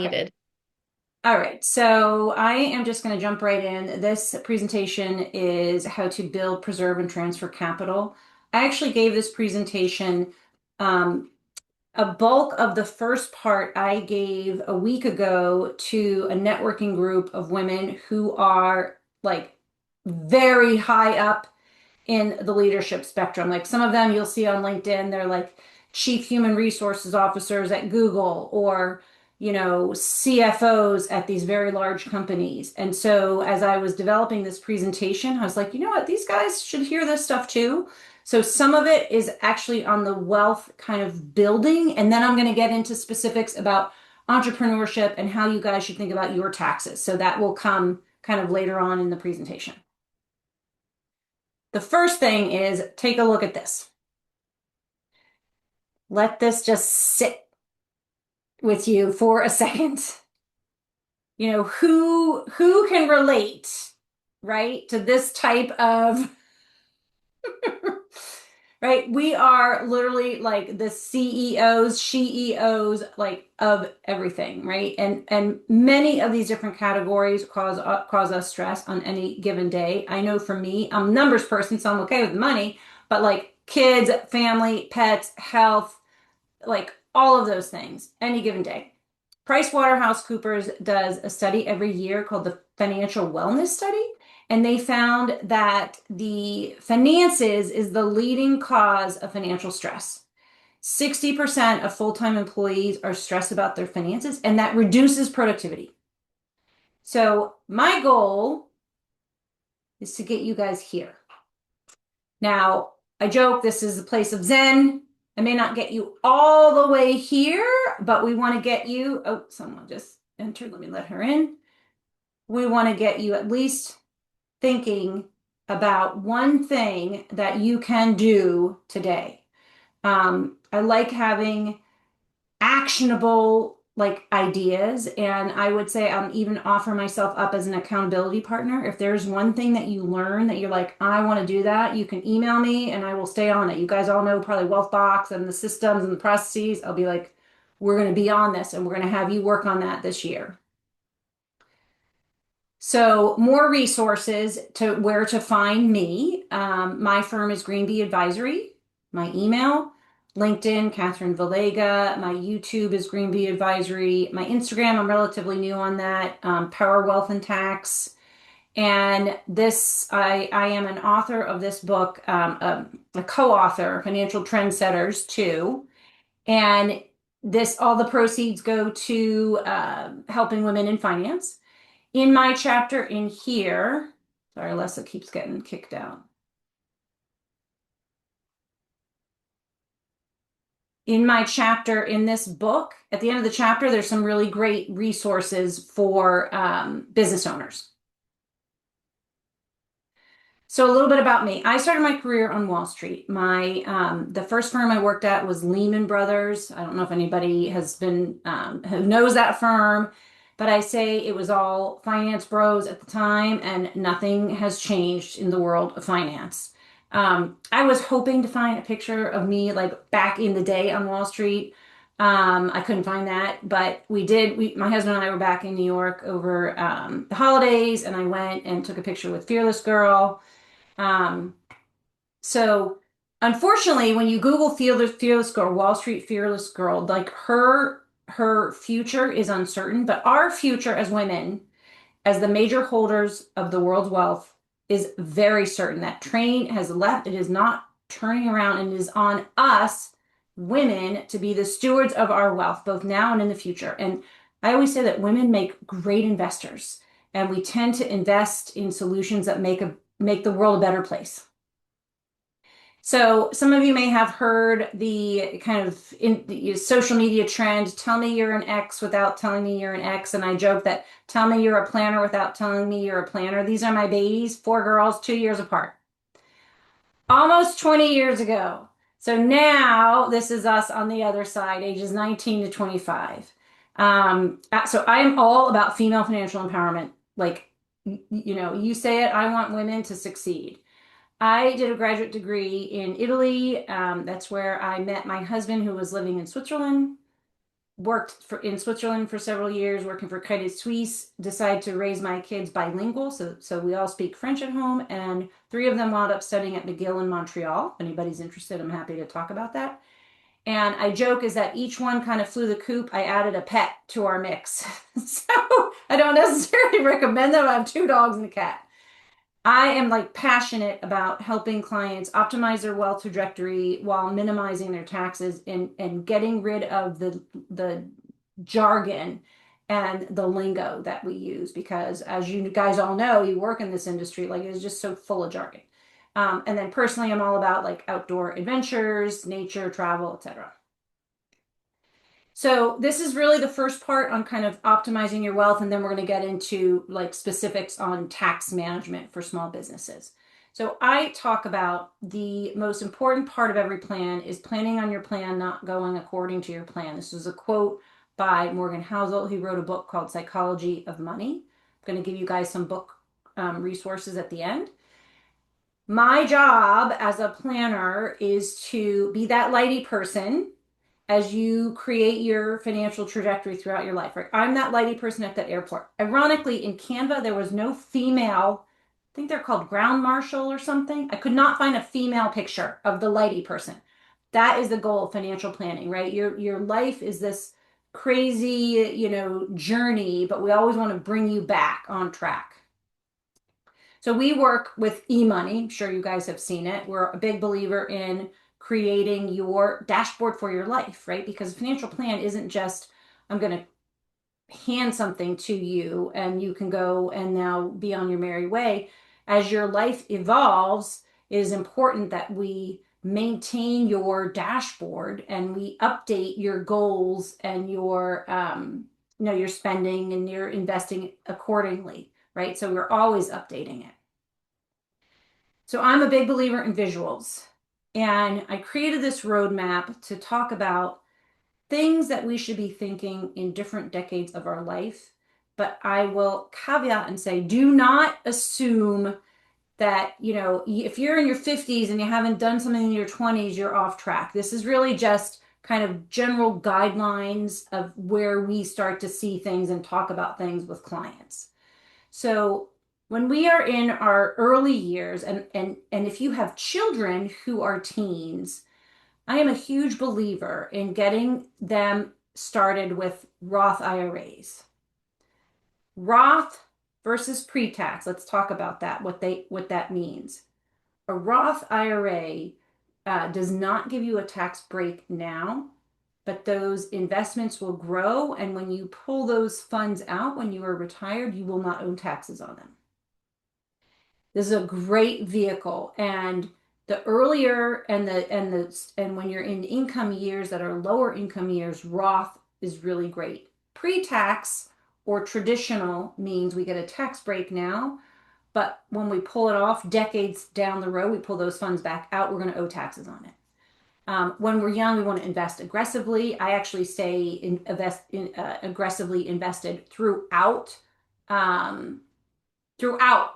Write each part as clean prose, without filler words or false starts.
Needed. All right, so I am just going to jump right in. This presentation is how to build, preserve, and transfer capital. I actually gave this presentation, um, a bulk of the first part I gave a week ago to a networking group of women who are like very high up in the leadership spectrum. Like some of them you'll see on LinkedIn, they're like chief human resources officers at Google or, CFOs at these very large companies. And so as I was developing this presentation, I was like, you know what, these guys should hear this stuff too. So some of it is actually on the wealth kind of building, and then I'm going to get into specifics about entrepreneurship and how you guys should think about your taxes. So that will come kind of later on in the presentation. The first thing is take a look at this. Let this just sit with you for a second. Who can relate, right, to this type of right? We are literally like the CEOs, SHEOs, like of everything, right? And many of these different categories cause us stress on any given day. I know for me, I'm a numbers person, so I'm okay with money, but like kids, family, pets, health, like all of those things, any given day. PricewaterhouseCoopers does a study every year called the Financial Wellness Study, and they found that the finances is the leading cause of financial stress. 60% of full-time employees are stressed about their finances, and that reduces productivity. So my goal is to get you guys here. Now, I joke this is a place of Zen. I may not get you all the way here, but we want to get you. Oh, someone just entered. Let me let her in. We want to get you at least thinking about one thing that you can do today. I like having actionable like ideas, and I would say even offer myself up as an accountability partner. If there's one thing that you learn that you're like, I want to do that, you can email me and I will stay on it. You guys all know probably Wealthbox and the systems and the processes. I'll be like, we're going to be on this and we're going to have you work on that this year. So more resources to where to find me. My firm is Greenbee Advisory. My email, LinkedIn, Catherine Valega. My YouTube is Greenbee Advisory. My Instagram, I'm relatively new on that. Power, Wealth, and Tax. And this, I am an author of this book, a co-author, Financial Trendsetters too. And this, all the proceeds go to helping women in finance. In my chapter in here, sorry, Alessa keeps getting kicked out. In my chapter in this book, at the end of the chapter, there's some really great resources for business owners. So a little bit about me. I started my career on Wall Street. My the first firm I worked at was Lehman Brothers. I don't know if anybody has been who knows that firm, but I say it was all finance bros at the time, and nothing has changed in the world of finance. I was hoping to find a picture of me like back in the day on Wall Street. I couldn't find that, but we did. My husband and I were back in New York over the holidays, and I went and took a picture with Fearless Girl. Um, so unfortunately, when you Google Fearless Girl, Wall Street Fearless Girl, like her future is uncertain, but our future as women, as the major holders of the world's wealth, is very certain. That train has left, it is not turning around, and it is on us, women, to be the stewards of our wealth, both now and in the future. And I always say that women make great investors, and we tend to invest in solutions that make the world a better place. So some of you may have heard the kind of social media trend, tell me you're an X without telling me you're an X. And I joke that tell me you're a planner without telling me you're a planner. These are my babies, four girls, 2 years apart. Almost 20 years ago. So now this is us on the other side, ages 19 to 25. So I'm all about female financial empowerment. Like, you say it, I want women to succeed. I did a graduate degree in Italy. That's where I met my husband, who was living in Switzerland. worked in Switzerland for several years, working for Credit Suisse, decided to raise my kids bilingual. So we all speak French at home, and three of them wound up studying at McGill in Montreal. If anybody's interested, I'm happy to talk about that. And I joke is that each one kind of flew the coop. I added a pet to our mix. So I don't necessarily recommend them. I have two dogs and a cat. I am like passionate about helping clients optimize their wealth trajectory while minimizing their taxes and getting rid of the jargon and the lingo that we use because as you guys all know, you work in this industry, like it's just so full of jargon. And then personally, I'm all about like outdoor adventures, nature, travel, etc. So this is really the first part on kind of optimizing your wealth, and then we're going to get into like specifics on tax management for small businesses. So I talk about the most important part of every plan is planning on your plan, not going according to your plan. This is a quote by Morgan Housel. He wrote a book called Psychology of Money. I'm going to give you guys some book resources at the end. My job as a planner is to be that lighty person as you create your financial trajectory throughout your life, right? I'm that lighty person at that airport. Ironically, in Canva, there was no female, I think they're called ground marshal or something. I could not find a female picture of the lighty person. That is the goal of financial planning, right? Your life is this crazy, journey, but we always want to bring you back on track. So we work with eMoney. I'm sure you guys have seen it. We're a big believer in creating your dashboard for your life, right? Because a financial plan isn't just, I'm going to hand something to you and you can go and now be on your merry way. As your life evolves, it is important that we maintain your dashboard and we update your goals and your spending and your investing accordingly, right? So we're always updating it. So I'm a big believer in visuals. And I created this roadmap to talk about things that we should be thinking in different decades of our life. But I will caveat and say, do not assume that, if you're in your 50s and you haven't done something in your 20s, you're off track. This is really just kind of general guidelines of where we start to see things and talk about things with clients. So when we are in our early years, and if you have children who are teens, I am a huge believer in getting them started with Roth IRAs. Roth versus pre-tax. Let's talk about that, what that means. A Roth IRA does not give you a tax break now, but those investments will grow. And when you pull those funds out when you are retired, you will not owe taxes on them. This is a great vehicle. And the earlier and when you're in income years that are lower income years, Roth is really great. Pre-tax or traditional means we get a tax break now, but when we pull it off decades down the road, we pull those funds back out, we're going to owe taxes on it. When we're young, we want to invest aggressively. I actually say aggressively invested throughout the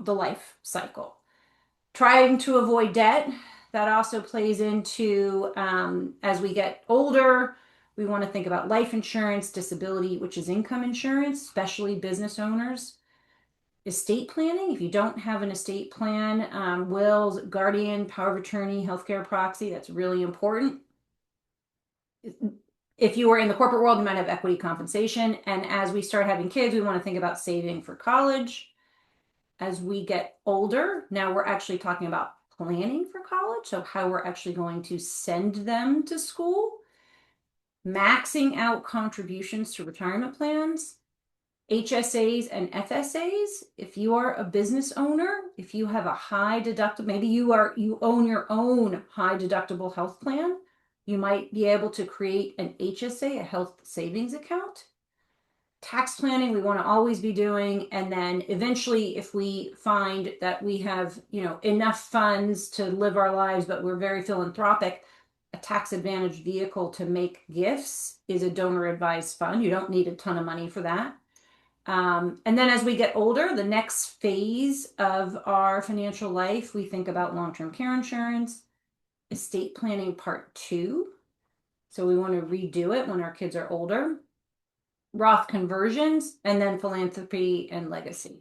life cycle. Trying to avoid debt, that also plays into as we get older, we want to think about life insurance, disability, which is income insurance, especially business owners. Estate planning, if you don't have an estate plan, wills, guardian, power of attorney, healthcare proxy, that's really important. If you are in the corporate world, you might have equity compensation. And as we start having kids, we want to think about saving for college. As we get older, now we're actually talking about planning for college, so how we're actually going to send them to school, maxing out contributions to retirement plans, HSAs and FSAs. If you are a business owner, if you have a high deductible, maybe you own your own high deductible health plan, you might be able to create an HSA, a health savings account. Tax planning we want to always be doing, and then eventually if we find that we have enough funds to live our lives but we're very philanthropic, a tax advantage vehicle to make gifts is a donor advised fund. You don't need a ton of money for that. And then as we get older, the next phase of our financial life, we think about long-term care insurance, estate planning part 2. So we want to redo it when our kids are older. Roth conversions, and then philanthropy and legacy.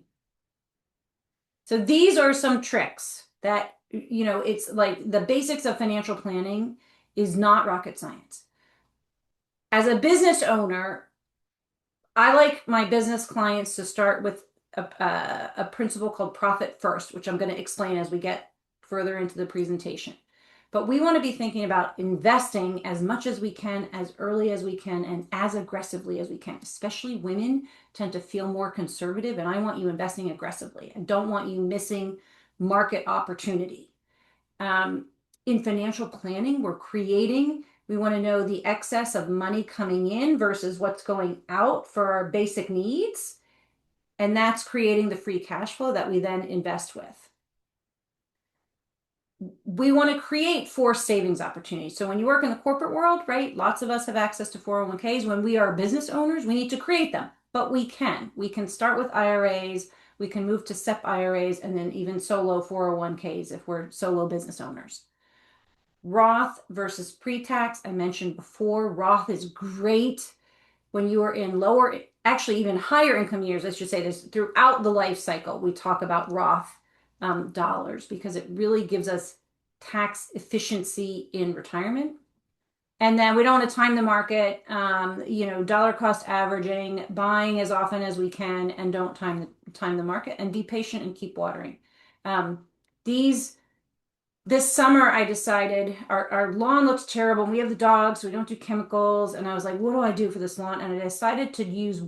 So these are some tricks that, it's like the basics of financial planning is not rocket science. As a business owner, I like my business clients to start with a principle called profit first, which I'm going to explain as we get further into the presentation. But we want to be thinking about investing as much as we can, as early as we can, and as aggressively as we can. Especially women tend to feel more conservative, and I want you investing aggressively. I don't want you missing market opportunity. Um, in financial planning, we want to know the excess of money coming in versus what's going out for our basic needs. And that's creating the free cash flow that we then invest with. We want to create forced savings opportunities. So when you work in the corporate world, right, lots of us have access to 401ks. When we are business owners, we need to create them, but we can. We can start with IRAs, we can move to SEP IRAs, and then even solo 401ks if we're solo business owners. Roth versus pre-tax, I mentioned before, Roth is great when you are in lower, actually even higher income years. I should say this throughout the life cycle. We talk about Roth dollars because it really gives us tax efficiency in retirement. And then we don't want to time the market, dollar cost averaging, buying as often as we can, and don't time the market, and be patient and keep watering. Um, these this summer I decided our lawn looks terrible. We have the dogs, so we don't do chemicals. And I was like, what do I do for this lawn? And I decided to use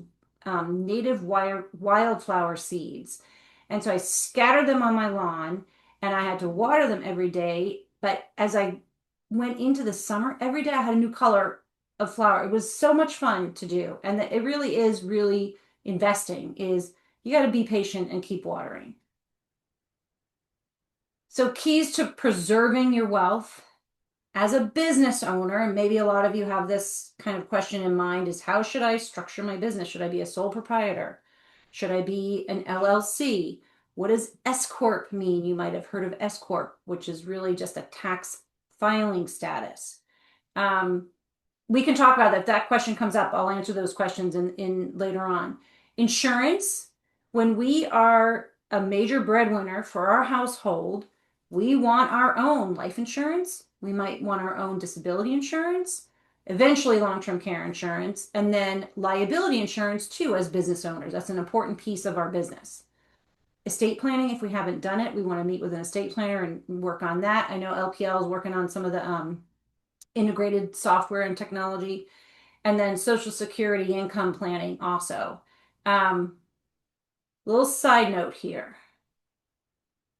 native wildflower seeds. And so I scattered them on my lawn and I had to water them every day. But as I went into the summer, every day I had a new color of flower. It was so much fun to do. And it really is really investing is you got to be patient and keep watering. So, keys to preserving your wealth as a business owner, and maybe a lot of you have this kind of question in mind, is how should I structure my business? Should I be a sole proprietor? Should I be an LLC? What does S Corp mean? You might have heard of S Corp, which is really just a tax filing status. Um, we can talk about that. If that question comes up, I'll answer those questions in later on. Insurance, when we are a major breadwinner for our household, we want our own life insurance. We might want our own disability insurance, eventually long-term care insurance, and then liability insurance too as business owners. That's an important piece of our business. Estate planning, if we haven't done it, we want to meet with an estate planner and work on that. I know LPL is working on some of the integrated software and technology, and then Social Security income planning also. Little side note here.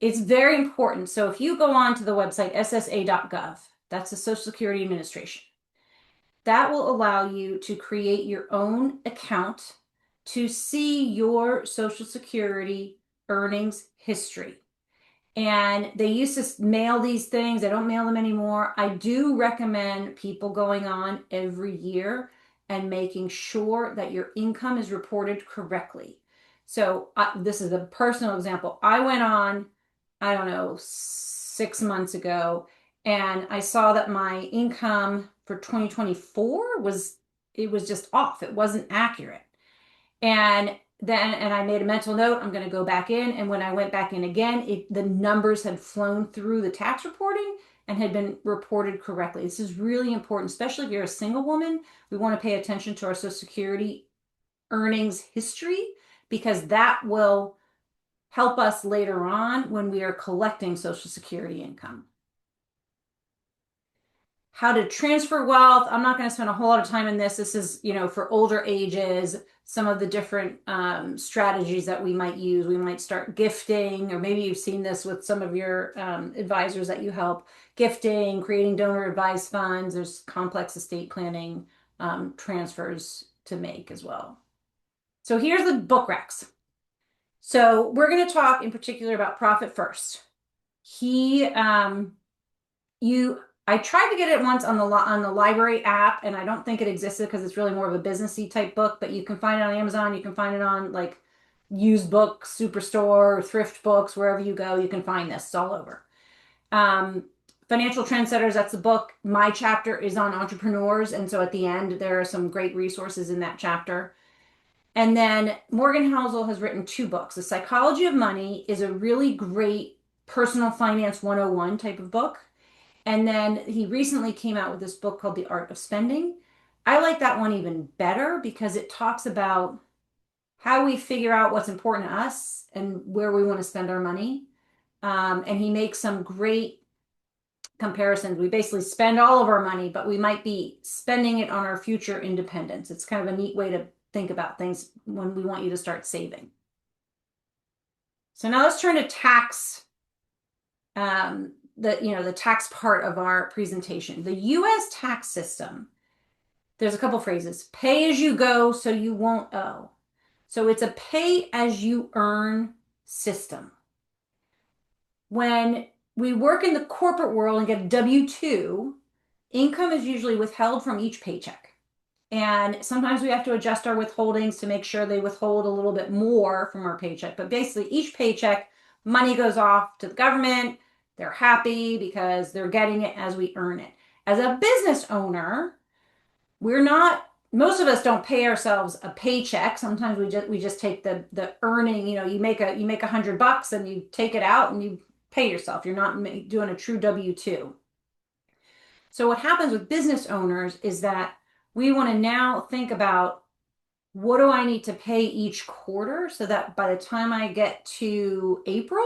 It's very important. So if you go on to the website ssa.gov, that's the Social Security Administration, that will allow you to create your own account to see your Social Security earnings history. And they used to mail these things. I don't mail them anymore. I do recommend people going on every year and making sure that your income is reported correctly. So this is a personal example. I went on, I don't know, 6 months ago, and I saw that my income for 2024 it was just off. It wasn't accurate. And I made a mental note, I'm going to go back in. And when I went back in again, the numbers had flown through the tax reporting and had been reported correctly. This is really important, especially if you're a single woman. We want to pay attention to our Social Security earnings history because that will help us later on when we are collecting Social Security income. How to transfer wealth. I'm not going to spend a whole lot of time in this. This is, for older ages, some of the different strategies that we might use. We might start gifting, or maybe you've seen this with some of your advisors that you help. Gifting, creating donor advised funds. There's complex estate planning transfers to make as well. So here's the book racks. So we're going to talk in particular about Profit First. I tried to get it once on the library app, and I don't think it existed because it's really more of a businessy type book. But you can find it on Amazon. You can find it on like used books, Superstore, thrift books, wherever you go. You can find this. It's all over. Financial Trendsetters. That's the book. My chapter is on entrepreneurs, and so at the end there are some great resources in that chapter. And then Morgan Housel has written two books. The Psychology of Money is a really great personal finance 101 type of book. And then he recently came out with this book called The Art of Spending. I like that one even better because it talks about how we figure out what's important to us and where we want to spend our money. And he makes some great comparisons. We basically spend all of our money, but we might be spending it on our future independence. It's kind of a neat way to think about things when we want you to start saving. So now let's turn to tax, the tax part of our presentation. The US tax system, there's a couple phrases. Pay as you go so you won't owe. So it's a pay as you earn system. When we work in the corporate world and get a W-2, income is usually withheld from each paycheck. And sometimes we have to adjust our withholdings to make sure they withhold a little bit more from our paycheck. But basically, each paycheck, money goes off to the government. They're happy because they're getting it as we earn it. As a business owner, we're not, most of us don't pay ourselves a paycheck. Sometimes we just take the earning, you make $100 and you take it out and you pay yourself. You're not doing a true W-2. So what happens with business owners is that we want to now think about, what do I need to pay each quarter so that by the time I get to April,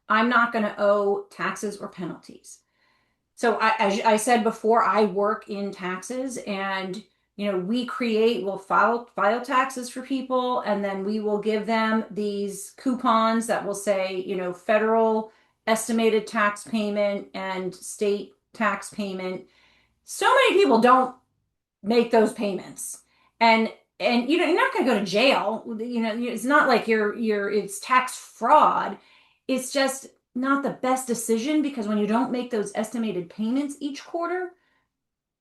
I'm not going to owe taxes or penalties. So as I said before, I work in taxes, and we'll file taxes for people, and then we will give them these coupons that will say, federal estimated tax payment and state tax payment. So many people don't make those payments. And you're not going to go to jail. It's not like it's tax fraud. It's just not the best decision, because when you don't make those estimated payments each quarter,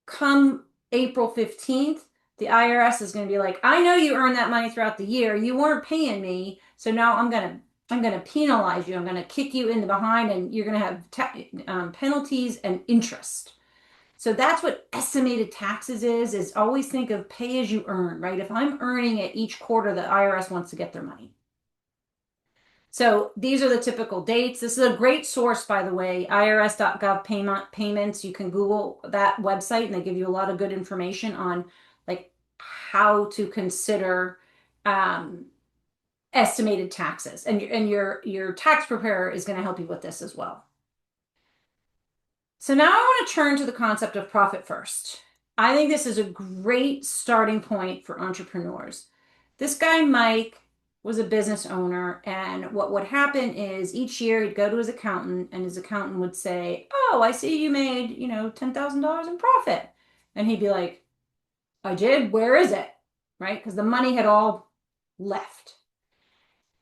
come April 15th, the IRS is going to be like, I know you earned that money throughout the year. You weren't paying me. So now I'm going to penalize you. I'm going to kick you in the behind, and you're going to have penalties and interest. So that's what estimated taxes is always think of pay as you earn, right? If I'm earning it each quarter, the IRS wants to get their money. So these are the typical dates. This is a great source, by the way, irs.gov payments. You can Google that website, and they give you a lot of good information on like how to consider estimated taxes. And your tax preparer is going to help you with this as well. So now I want to turn to the concept of profit first. I think this is a great starting point for entrepreneurs. This guy, Mike, was a business owner, and what would happen is each year he'd go to his accountant, and his accountant would say, "Oh, I see you made, $10,000 in profit." And he'd be like, "I did. Where is it?" Right? Because the money had all left.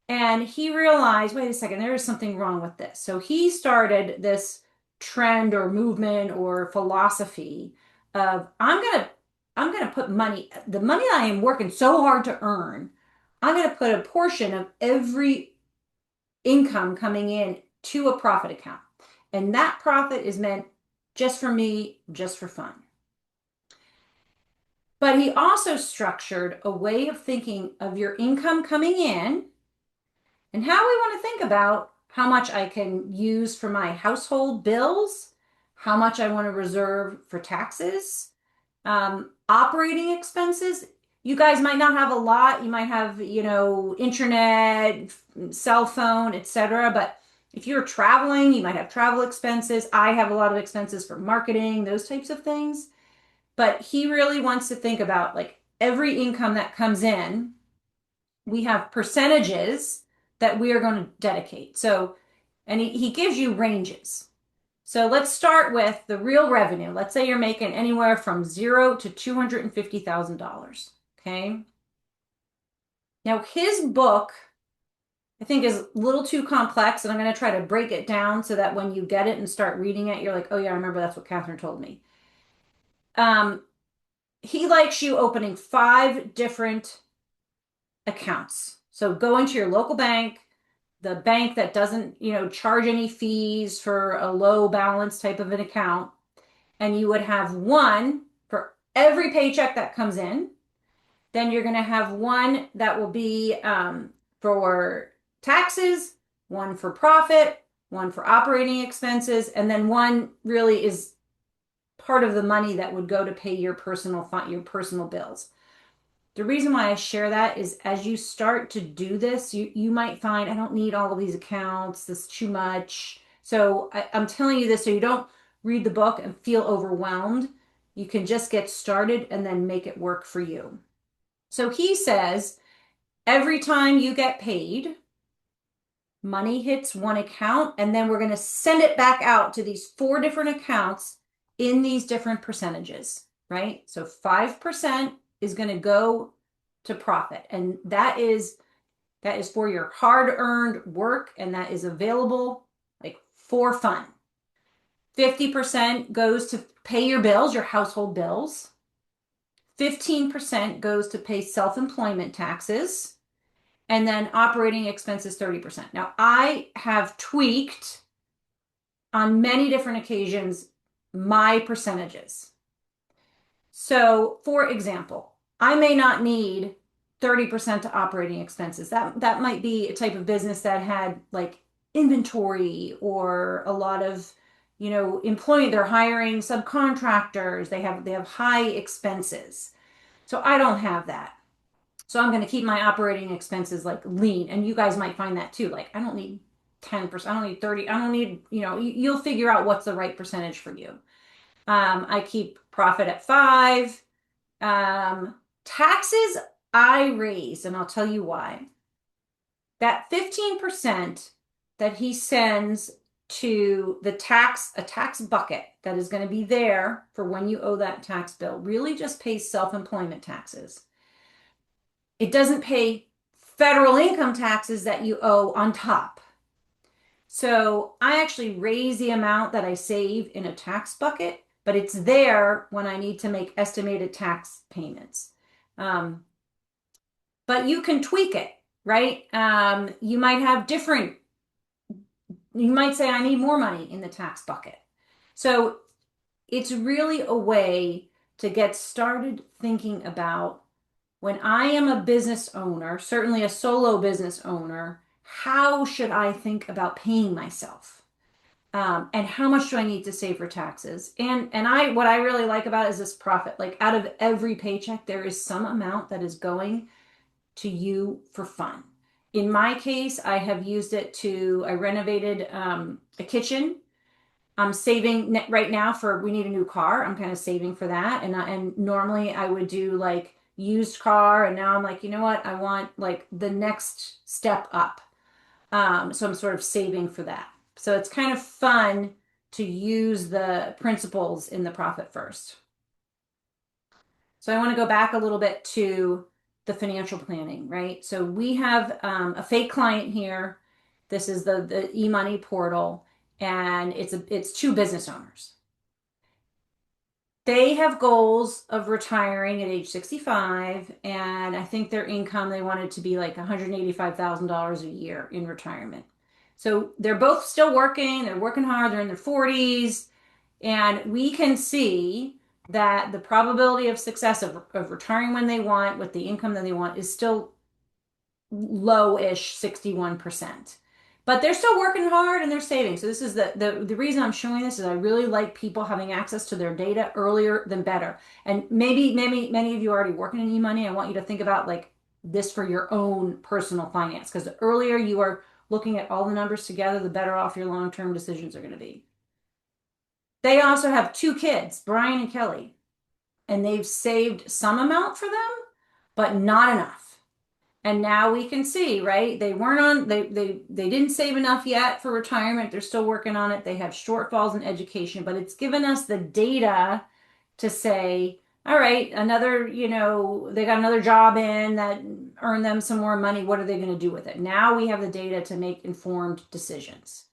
And he realized, wait a second, there is something wrong with this. So he started this trend or movement or philosophy of, I'm gonna put money, the money that I am working so hard to earn, I'm gonna put a portion of every income coming in to a profit account. And that profit is meant just for me, just for fun. But he also structured a way of thinking of your income coming in and how we want to think about how much I can use for my household bills, how much I want to reserve for taxes, operating expenses. You guys might not have a lot. You might have, internet, cell phone, etc. But if you're traveling, you might have travel expenses. I have a lot of expenses for marketing, those types of things. But he really wants to think about like every income that comes in, we have percentages that we are going to dedicate. So, and he gives you ranges. So let's start with the real revenue. Let's say you're making anywhere from $0 to $250,000. Okay. Now his book, I think, is a little too complex, and I'm going to try to break it down so that when you get it and start reading it, you're like, oh yeah, I remember that's what Catherine told me. He likes you opening 5 different accounts. So go into your local bank, the bank that doesn't, charge any fees for a low balance type of an account, and you would have one for every paycheck that comes in, Then you're going to have one that will be for taxes, one for profit, one for operating expenses, and then one really is part of the money that would go to pay your personal bills. The reason why I share that is as you start to do this, you might find I don't need all of these accounts, this is too much. So I'm telling you this so you don't read the book and feel overwhelmed. You can just get started and then make it work for you. So he says every time you get paid, money hits one account, and then we're going to send it back out to these four different accounts in these different percentages, right? So 5% is going to go to profit, and that is for your hard-earned work, and that is available like for fun. 50% goes to pay your bills, your household bills. 15% goes to pay self-employment taxes, and then operating expenses 30%. Now, I have tweaked on many different occasions my percentages. So, for example, I may not need 30% to operating expenses. That might be a type of business that had like inventory or a lot of, employee, they're hiring subcontractors, they have high expenses. So I don't have that. So I'm going to keep my operating expenses like lean. And you guys might find that too. Like, I don't need 10%, I don't need 30, I don't need, you'll figure out what's the right percentage for you. I keep profit at 5. Taxes I raise, and I'll tell you why. That 15% that he sends to a tax bucket that is going to be there for when you owe that tax bill really just pays self-employment taxes. It doesn't pay federal income taxes that you owe on top. So I actually raise the amount that I save in a tax bucket, but it's there when I need to make estimated tax payments. But you can tweak it, right? You might say, I need more money in the tax bucket. So it's really a way to get started thinking about when I am a business owner, certainly a solo business owner, how should I think about paying myself? And how much do I need to save for taxes? And what I really like about it is this profit. Like out of every paycheck, there is some amount that is going to you for fun. In my case, I renovated a kitchen. I'm saving right now we need a new car. I'm kind of saving for that. And normally I would do like used car. And now I'm like, you know what? I want like the next step up. So I'm sort of saving for that. So it's kind of fun to use the principles in the profit first. So I want to go back a little bit to the financial planning, right? So we have a fake client here. This is the e-money portal, and it's two business owners. They have goals of retiring at age 65, and I think their income, they want it to be like $185,000 a year in retirement. So they're both still working, they're working hard, they're in their 40s, and we can see that the probability of success of retiring when they want with the income that they want is still low-ish 61%. But they're still working hard and they're saving. So this is the reason I'm showing this is I really like people having access to their data earlier than better. And maybe many of you are already working in e-money. I want you to think about like this for your own personal finance because the earlier you are looking at all the numbers together, the better off your long-term decisions are going to be. They also have two kids, Brian and Kelly, and they've saved some amount for them, but not enough. And now we can see, right? They didn't save enough yet for retirement. They're still working on it. They have shortfalls in education, but it's given us the data to say, all right, they got another job in that earned them some more money. What are they going to do with it? Now we have the data to make informed decisions.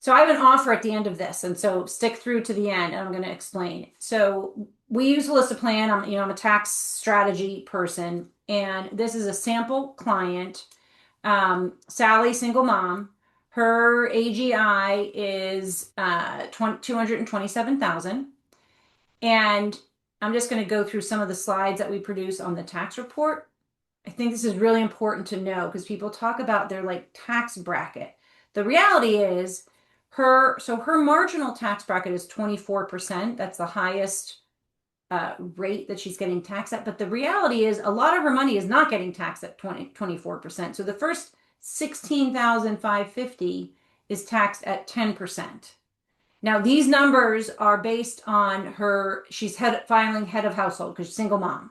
So I have an offer at the end of this, and so stick through to the end, and I'm going to explain. So we use Plan. I'm a tax strategy person, and this is a sample client. Sally, single mom. Her AGI is 227,000, and I'm just going to go through some of the slides that we produce on the tax report. I think this is really important to know because people talk about their like tax bracket. The reality is her marginal tax bracket is 24%. That's the highest rate that she's getting taxed at. But the reality is a lot of her money is not getting taxed at 24%. So the first 16,550 is taxed at 10%. Now, these numbers are based on she's filing head of household because she's single mom.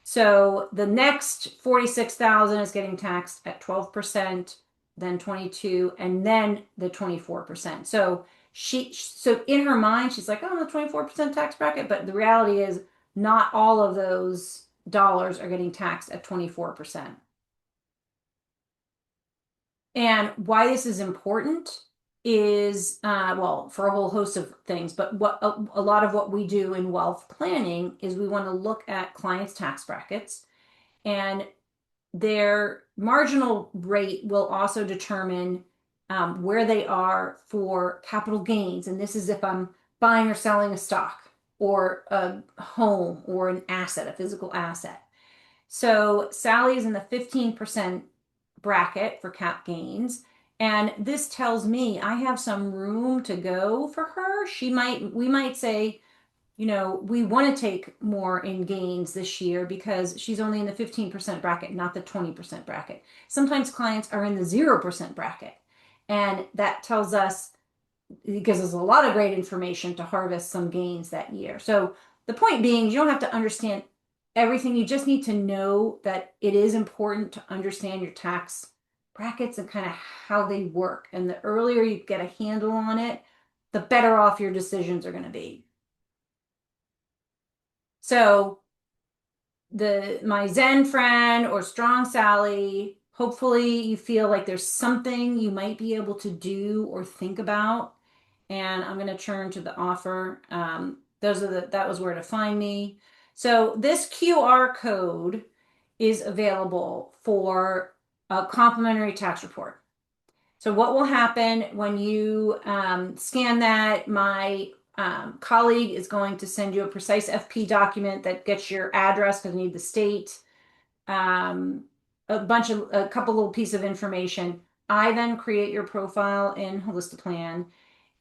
So the next 46,000 is getting taxed at 12%, then 22, and then the 24%. So in her mind, she's like, oh, the 24% tax bracket. But the reality is not all of those dollars are getting taxed at 24%. And why this is important is, well, for a whole host of things, but what a lot of what we do in wealth planning is we want to look at clients' tax brackets, and their marginal rate will also determine where they are for capital gains. And this is if I'm buying or selling a stock or a home or an asset, a physical asset. So Sally is in the 15% bracket for cap gains. And this tells me I have some room to go for her. We might say, we want to take more in gains this year because she's only in the 15% bracket, not the 20% bracket. Sometimes clients are in the 0% bracket. And that tells us, it gives us a lot of great information to harvest some gains that year. So the point being, you don't have to understand everything. You just need to know that it is important to understand your tax brackets and kind of how they work. And the earlier you get a handle on it, the better off your decisions are going to be. So my Zen friend or Strong Sally, hopefully you feel like there's something you might be able to do or think about. And I'm going to turn to the offer. That was where to find me. So this QR code is available for a complimentary tax report. So what will happen when you scan that? My colleague is going to send you a precise FP document that gets your address because I need the state, um, a couple little pieces of information. I then create your profile in Holistiplan,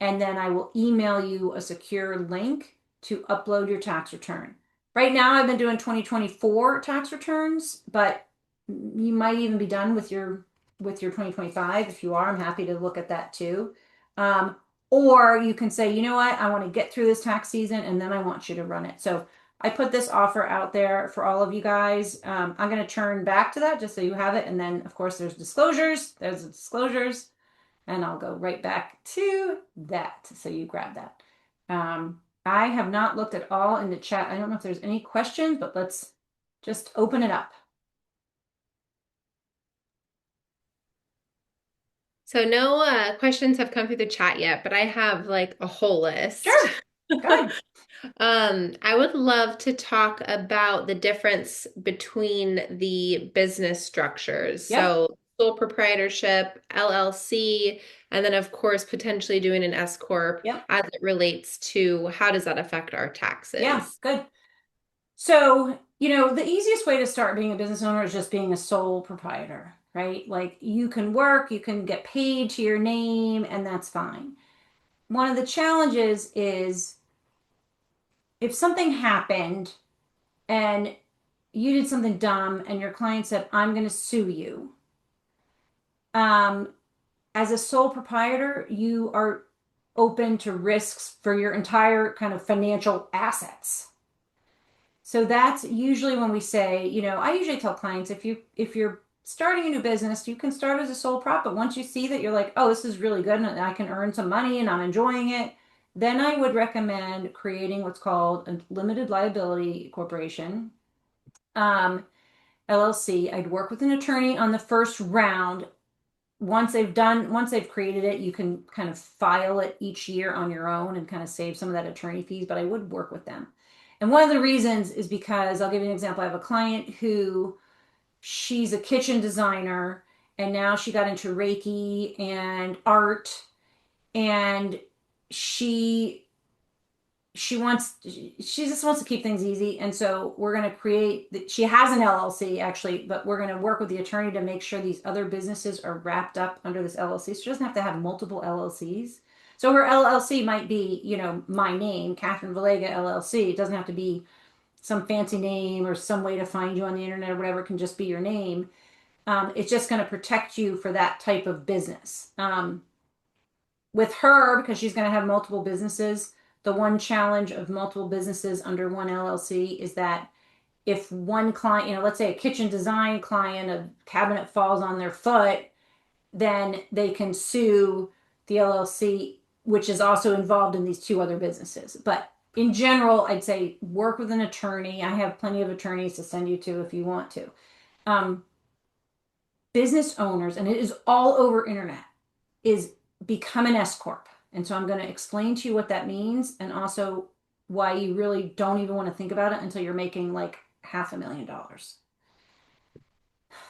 and then I will email you a secure link to upload your tax return. Right now, I've been doing 2024 tax returns, but you might even be done with your 2025. If you are, I'm happy to look at that too. Um, or you can say, you know what, I want to get through this tax season and then I want you to run it. So I put this offer out there for all of you guys. I'm going to turn back to that just so you have it. And then, of course, there's disclosures. There's the disclosures. And I'll go right back to that. So you grab that. I have not looked at all in the chat. I don't know if there's any questions, but let's just open it up. So no questions have come through the chat yet, but I have like a whole list. Sure. Good. I would love to talk about the difference between the business structures. Yep. So sole proprietorship, LLC, and then of course potentially doing an S corp Yep. as it relates to how does that affect our Yeah. taxes? Good. So, the easiest way to start being a business owner is just being a sole proprietor, right? Like you can work, you can get paid to your name, and that's fine. One of the challenges is if something happened and you did something dumb and your client said, I'm going to sue you. Um, as a sole proprietor, you are open to risks for your entire kind of financial assets. So that's usually when we say, I usually tell clients if you're starting a new business, you can start as a sole prop, but once you see that you're like, oh, this is really good and I can earn some money and I'm enjoying it, then I would recommend creating what's called a limited liability corporation, LLC. I'd work with an attorney on the first round. Once they've created it, you can kind of file it each year on your own and kind of save some of that attorney fees, but I would work with them. And one of the reasons is because I'll give you an example. I have a client who she's a kitchen designer and now she got into Reiki and art, and she she just wants to keep things easy, and so we're going to she has an LLC actually, but we're going to work with the attorney to make sure these other businesses are wrapped up under this LLC. So she doesn't have to have multiple LLCs. So her LLC might be, my name, Catherine Vallega LLC. It doesn't have to be some fancy name or some way to find you on the internet or whatever. It can just be your name. It's just going to protect you for that type of business. With her, because she's going to have multiple businesses, the one challenge of multiple businesses under one LLC is that if one client, let's say a kitchen design client, a cabinet falls on their foot, then they can sue the LLC, which is also involved in these two other businesses. But in general, I'd say work with an attorney. I have plenty of attorneys to send you to if you want to. Um, Business owners, and it is all over internet, is become an S corp. And so I'm going to explain to you what that means and also why you really don't even want to think about it until you're making like $500,000.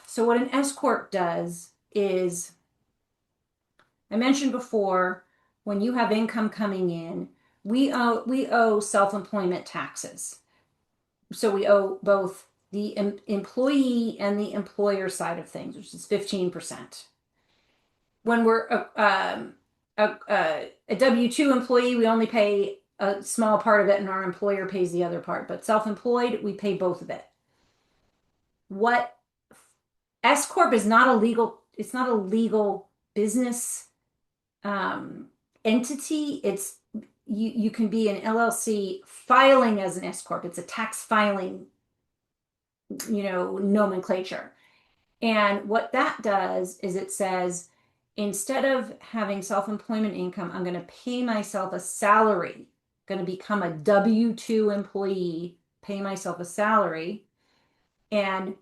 So what an S corp does is, I mentioned before, when you have income coming in, we owe self-employment taxes. So we owe both the employee and the employer side of things, which is 15%. When we're a W-2 employee, we only pay a small part of it and our employer pays the other part. But self-employed, we pay both of it. What S Corp is not a legal, it's not a legal business entity. It's you can be an LLC filing as an S Corp. It's a tax filing, nomenclature. And what that does is it says, instead of having self-employment income, I'm going to pay myself a salary, going to become a W-2 employee, pay myself a salary, and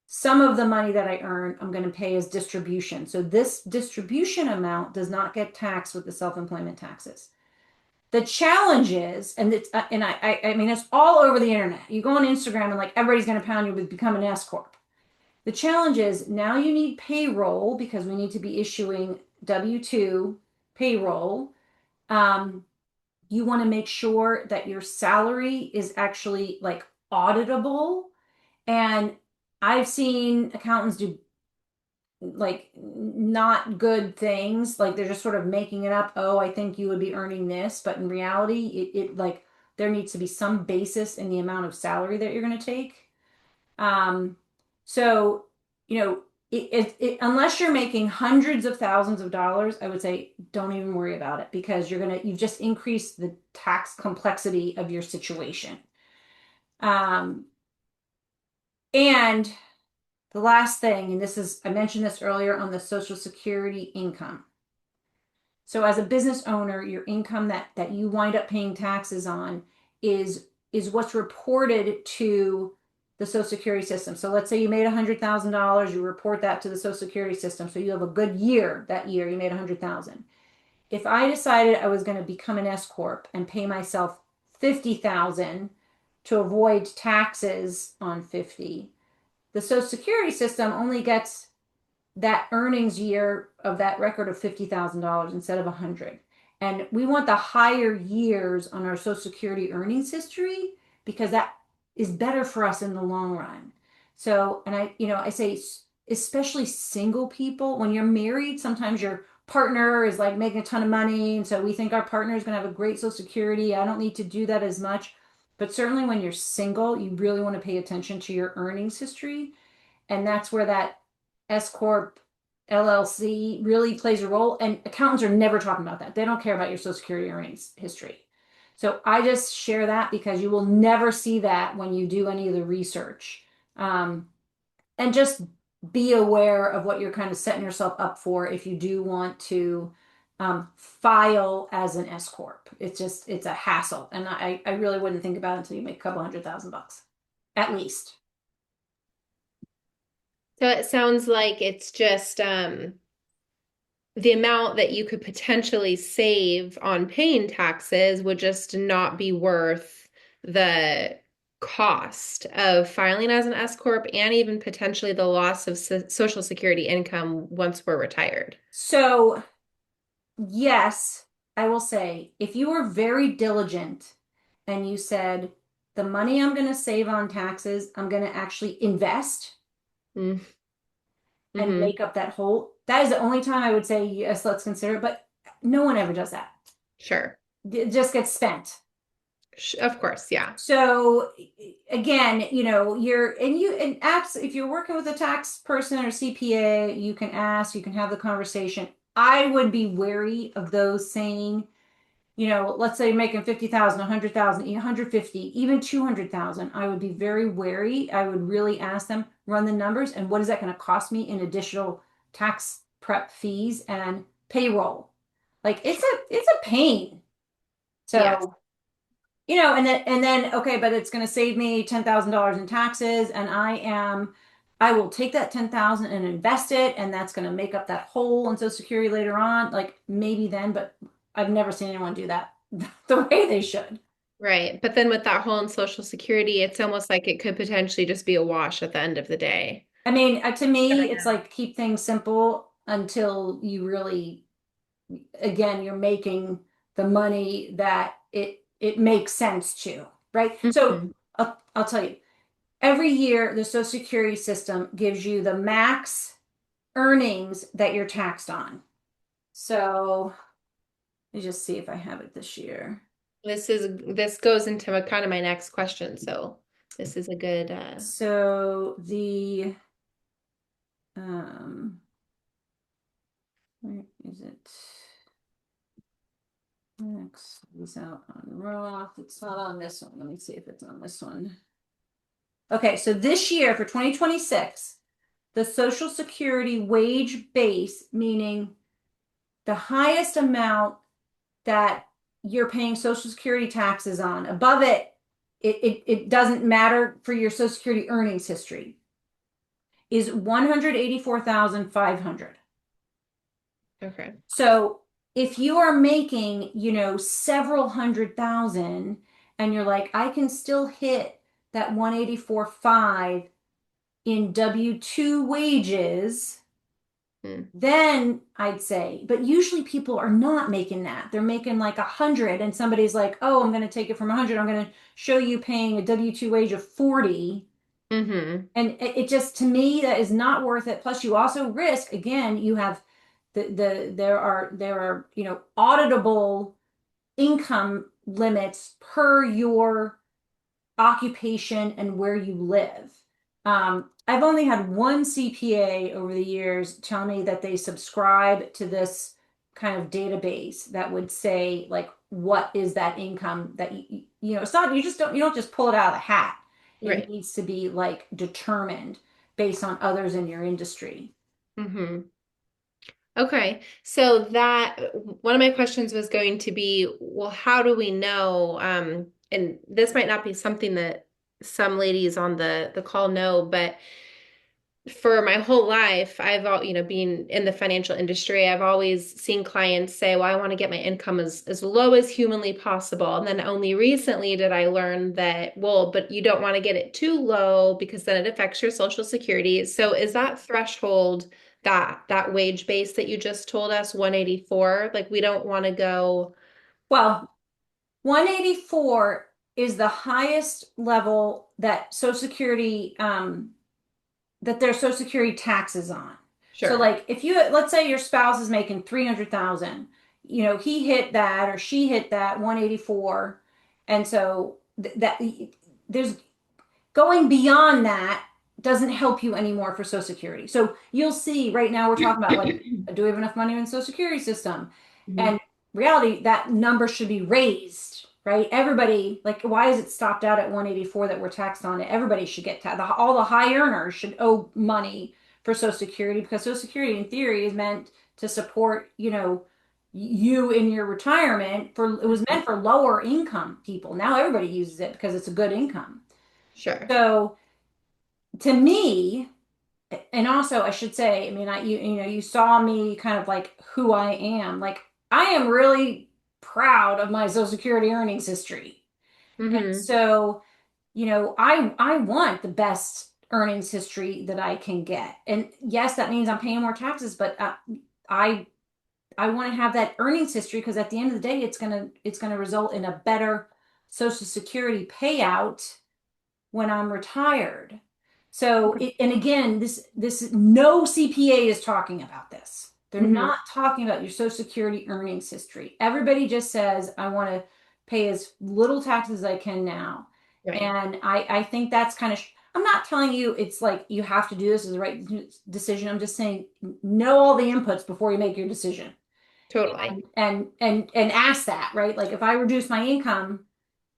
some of the money that I earn, I'm going to pay as distribution. So this distribution amount does not get taxed with the self-employment taxes. The challenge is, and I mean, it's all over the internet. You go on Instagram and like everybody's going to pound you with become an S corp. The challenge is now you need payroll because we need to be issuing W-2 payroll. Um, you want to make sure that your salary is actually like auditable. And I've seen accountants do like not good things. Like they're just sort of making it up. Oh, I think you would be earning this. But in reality, it like there needs to be some basis in the amount of salary that you're going to take. Um, so, unless you're making hundreds of thousands of dollars, I would say don't even worry about it because you've just increased the tax complexity of your situation. Um, and the last thing, and I mentioned this earlier on the Social Security income. So as a business owner, your income that you wind up paying taxes on is what's reported to the Social Security system. So let's say you made $100,000, you report that to the Social Security system. So you have a good year that year, you made 100,000. If I decided I was going to become an S corp and pay myself 50,000 to avoid taxes on 50, the Social Security system only gets that earnings year of that record of $50,000 instead of 100. And we want the higher years on our Social Security earnings history because that is better for us in the long run. So, and I say, especially single people, when you're married, sometimes your partner is like making a ton of money. And so we think our partner is going to have a great Social Security. I don't need to do that as much. But certainly when you're single, you really want to pay attention to your earnings history. And that's where that S Corp LLC really plays a role. And accountants are never talking about that. They don't care about your Social Security earnings history. So I just share that because you will never see that when you do any of the research. Um, and just be aware of what you're kind of setting yourself up for if you do want to file as an S Corp. It's a hassle. And I really wouldn't think about it until you make a couple $100,000 at least. So it sounds like it's just the amount that you could potentially save on paying taxes would just not be worth the cost of filing as an S corp and even potentially the loss of Social Security income once we're retired. So yes, I will say if you are very diligent and you said, the money I'm going to save on taxes, I'm going to actually invest and Mm-hmm. make up that hole. That is the only time I would say, yes, let's consider it. But no one ever does that. Sure. It just gets spent. Of course, yeah. So again, and apps, if you're working with a tax person or CPA, you can ask, you can have the conversation. I would be wary of those saying, let's say you're making 50,000, 100,000, 150, even 200,000. I would be very wary. I would really ask them, run the numbers, and what is that going to cost me in additional tax prep fees and payroll? Like Sure. it's a pain. Yes. So, and then okay, but it's going to save me $10,000 in taxes, and I will take that 10,000 and invest it, and that's going to make up that hole in Social Security later on. Like maybe then, but I've never seen anyone do that the way they should. Right. But then with that whole in Social Security, it's almost like it could potentially just be a wash at the end of the day. I mean, to me, Never it's know. like keep things simple until you really, again, you're making the money that it makes sense to, right? So Mhm. I'll tell you, every year the Social Security system gives you the max earnings that you're taxed on. So let me just see if I have it this year. This goes into kind of my next question. So this is a good So um, where is it? X is out on Roth. It's not on this one. Let me see if it's on this one. Okay, so this year for 2026, the Social Security wage base, meaning the highest amount that you're paying Social Security taxes on, above it, it doesn't matter for your Social Security earnings history, is 184,500. okay. So if you are making, several hundred thousand and you're like, I can still hit that 184.5 in W-2 wages, Hmm. then I'd say, but usually people are not making that. They're making like 100 and somebody's like, oh, I'm going to take it from 100. I'm going to show you paying a W-2 wage of 40. Mm-hmm. And it just, to me, that is not worth it. Plus you also risk, again, you have there are auditable income limits per your occupation and where you live. I've only had one CPA over the years tell me that they subscribe to this kind of database that would say like what is that income that it's not, you don't just pull it out of the hat. It Right. needs to be like determined based on others in your industry. Mm-hmm. Okay. So that one of my questions was going to be, well, how do we know? And this might not be something that some ladies on the call know, but for my whole life, being in the financial industry, I've always seen clients say, well, I want to get my income as low as humanly possible. And then only recently did I learn that, well, but you don't want to get it too low because then it affects your Social Security. So is that threshold that wage base that you just told us, 184? Like we don't want to go, Well, 184 is the highest level that Social Security that their Social Security taxes on. So sure. like if you let's say your spouse is making 300,000, he hit that or she hit that 184, and so that there's going beyond that doesn't help you anymore for Social Security. So you'll see right now we're talking about like, do we have enough money in the Social Security system? Mhm. And reality, that number should be raised, right? Everybody, like, why is it stopped out at 184 that we're taxed on it? Everybody should get taxed. All the high earners should owe money for Social Security because Social Security, in theory, is meant to support, you in your retirement. For it was Mhm. meant for lower income people. Now everybody uses it because it's a good income. Sure. So to me, and also I should say, I mean, you saw me kind of like who I am. Like I am really proud of my Social Security earnings history. And Hmm. so, I want the best earnings history that I can get. And yes, that means I'm paying more taxes, but I I want to have that earnings history because at the end of the day, it's gonna result in a better Social Security payout when I'm retired. So, and again, this no CPA is talking about this. They're Hmm. not talking about your Social Security earnings history. Everybody just says, I want to pay as little taxes as I can now. Right. And I think that's kind of, I'm not telling you it's like you have to do this as the right decision. I'm just saying know all the inputs before you make your decision. Totally. And ask that, right? Like if I reduce my income,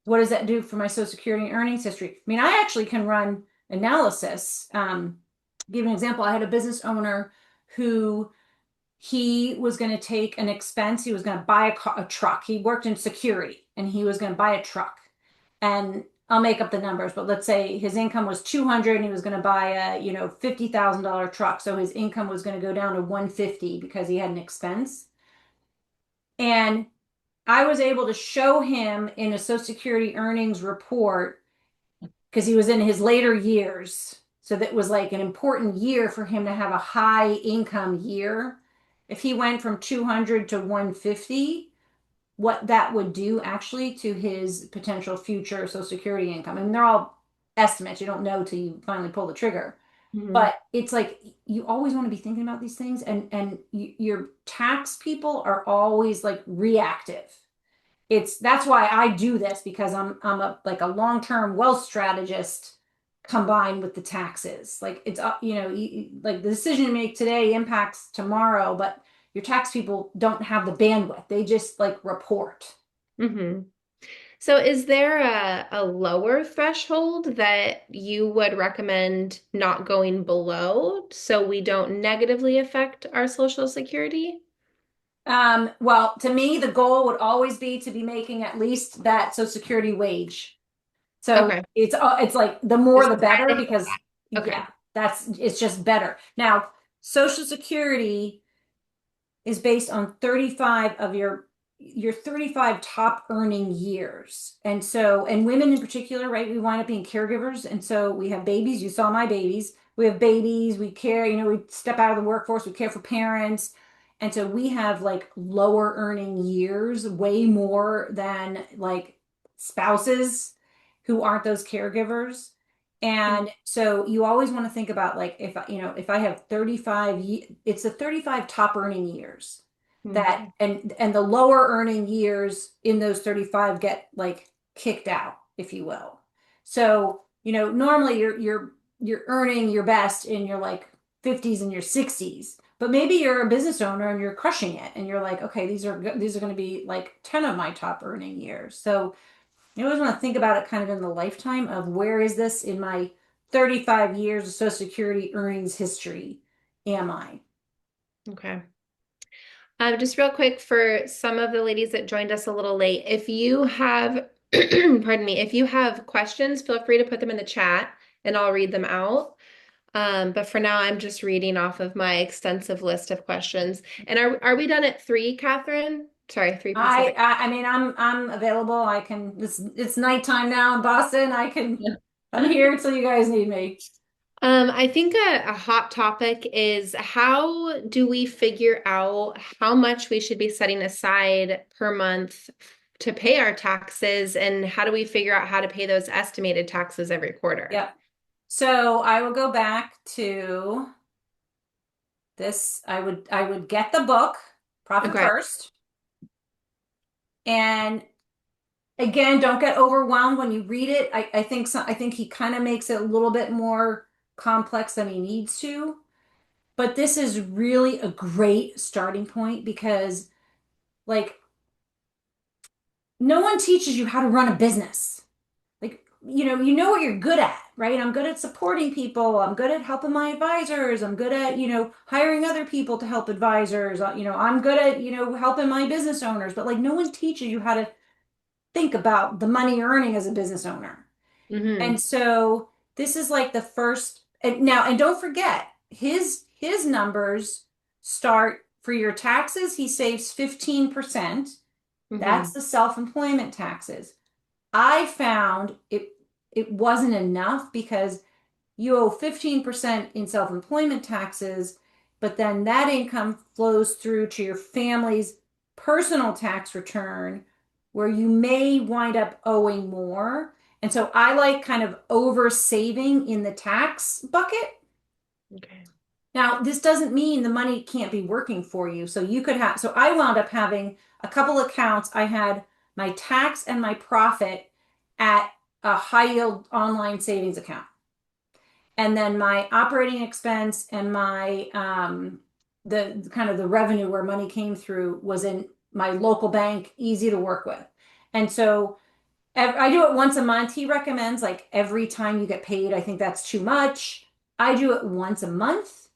what does that do for my Social Security earnings history? I mean, I actually can run analysis. Give an example. I had a business owner who he was going to take an expense. He was going to buy a truck. He worked in security and he was going to buy a truck. And I'll make up the numbers, but let's say his income was 200 and he was going to buy a, $50,000 truck. So his income was going to go down to 150 because he had an expense. And I was able to show him in a Social Security earnings report because he was in his later years. So that was like an important year for him to have a high income year. If he went from 200 to 150, what that would do actually to his potential future Social Security income. I mean, they're all estimates. You don't know till you finally pull the trigger. Hmm. But it's like you always want to be thinking about these things, and your tax people are always like reactive. That's why I do this because I'm a like a long-term wealth strategist combined with the taxes. Like it's like the decision you make today impacts tomorrow, but your tax people don't have the bandwidth. They just like report. Hmm. So is there a lower threshold that you would recommend not going below so we don't negatively affect our Social Security? Well, to me, the goal would always be to be making at least that Social Security wage. So Okay. it's like the more Just the better try to hit because that. yeah, Okay. it's just better. Now, Social Security is based on 35 of your 35 top earning years. And so, and women in particular, right? We wind up being caregivers. And so we have babies. You saw my babies. We have babies. We care, we step out of the workforce. We care for parents. And so we have like lower earning years, way more than like spouses who aren't those caregivers. And so you always want to think about like if I have 35 it's the 35 top earning years that Mm-hmm. and the lower earning years in those 35 get like kicked out, if you will. So, normally you're earning your best in your like 50s and your 60s, but maybe you're a business owner and you're crushing it and you're like, okay, these are going to be like 10 of my top earning years. So, you always want to think about it kind of in the lifetime of where is this in my 35 years of Social Security earnings history am I? Okay. Just real quick for some of the ladies that joined us a little late, if you have, pardon me, if you have questions, feel free to put them in the chat and I'll read them out. But for now, I'm just reading off of my extensive list of questions. And are we done at 3, Catherine? Sorry, 3 I, Pacific. I I mean I'm available. I can it's nighttime now in Boston. I'm here until you guys need me. I think a hot topic is how do we figure out how much we should be setting aside per month to pay our taxes, and how do we figure out how to pay those estimated taxes every quarter? Yep. So I will go back to this. I would get the book, Profit Okay. First. And again, don't get overwhelmed when you read it. I think he kind of makes it a little bit more complex than he needs to. But this is really a great starting point because like no one teaches you how to run a business. Like, you know what you're good at, right? I'm good at supporting people. I'm good at helping my advisors. I'm good at, hiring other people to help advisors. I'm good at, helping my business owners. But like no one teaches you how to think about the money you're earning as a business owner. Mm-hmm. And so this is like the first and don't forget his numbers start for your taxes, he saves 15%. That's Mm-hmm. the self-employment taxes. I found it wasn't enough because you owe 15% in self-employment taxes, but then that income flows through to your family's personal tax return, where you may wind up owing more. And so I like kind of over saving in the tax bucket. Okay. Now, this doesn't mean the money can't be working for you. So you could have, so I wound up having a couple accounts. I had my tax and my profit at a high yield online savings account. And then my operating expense and my the kind of the revenue where money came through was in my local bank, easy to work with. And so I do it once a month. He recommends like every time you get paid. I think that's too much. I do it once a month.